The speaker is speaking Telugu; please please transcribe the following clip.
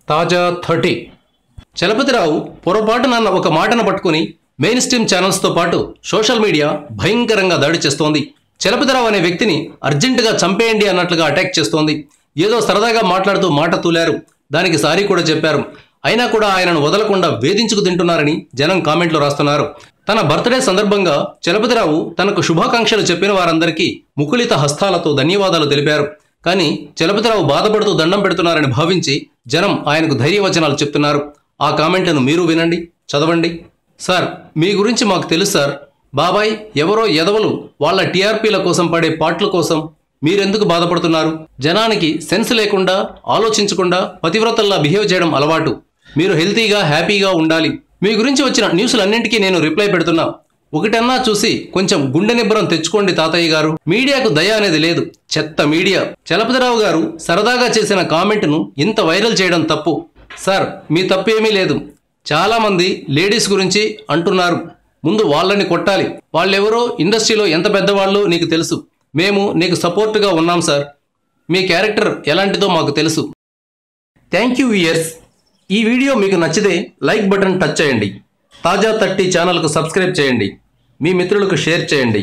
తాజా 30 చలపతిరావు పొరపాటున ఒక మాటను పట్టుకుని మెయిన్ స్ట్రీమ్ ఛానల్స్తో పాటు సోషల్ మీడియా భయంకరంగా దాడి చేస్తోంది. చలపతిరావు అనే వ్యక్తిని అర్జెంటుగా చంపేయండి అన్నట్లుగా అటాక్ చేస్తోంది. ఏదో సరదాగా మాట్లాడుతూ మాట తూలారు, దానికి సారీ కూడా చెప్పారు. అయినా కూడా ఆయనను వదలకుండా వేధించుకు తింటున్నారని జనం కామెంట్లు రాస్తున్నారు. తన బర్త్డే సందర్భంగా చలపతిరావు తనకు శుభాకాంక్షలు చెప్పిన వారందరికీ ముకుళిత హస్తాలతో ధన్యవాదాలు తెలిపారు. కానీ చలపతిరావు బాధపడుతూ దండం పెడుతున్నారని భావించి జనం ఆయనకు ధైర్యవచనాలు చెప్తున్నారు. ఆ కామెంట్లను మీరు వినండి, చదవండి. సార్, మీ గురించి మాకు తెలుసు సార్. బాబాయ్ ఎవరో ఎదవలు వాళ్ళ టీఆర్పీల కోసం పడే పాటల కోసం మీరెందుకు బాధపడుతున్నారు? జనానికి సెన్స్ లేకుండా ఆలోచించకుండా పతివ్రతల్లా బిహేవ్ చేయడం అలవాటు. మీరు హెల్తీగా హ్యాపీగా ఉండాలి. మీ గురించి వచ్చిన న్యూస్లన్నింటికీ నేను రిప్లై పెడుతున్నా. ఒకటన్నా చూసి కొంచెం గుండె నిబ్బరం తెచ్చుకోండి తాతయ్య గారు. మీడియాకు దయ అనేది లేదు, చెత్త మీడియా. చలపతిరావు గారు సరదాగా చేసిన కామెంట్ను ఇంత వైరల్ చేయడం తప్పు. సార్, మీ తప్పు ఏమీ లేదు. చాలామంది లేడీస్ గురించి అంటున్నారు, ముందు వాళ్ళని కొట్టాలి. వాళ్ళెవరో ఇండస్ట్రీలో ఎంత పెద్దవాళ్ళు నీకు తెలుసు. మేము నీకు సపోర్టుగా ఉన్నాం సార్. మీ క్యారెక్టర్ ఎలాంటిదో మాకు తెలుసు. Thank you viewers. ఈ వీడియో మీకు నచ్చితే లైక్ బటన్ టచ్ చేయండి. తాజా 30 ఛానల్కు సబ్స్క్రైబ్ చేయండి. మీ మిత్రులకు షేర్ చేయండి.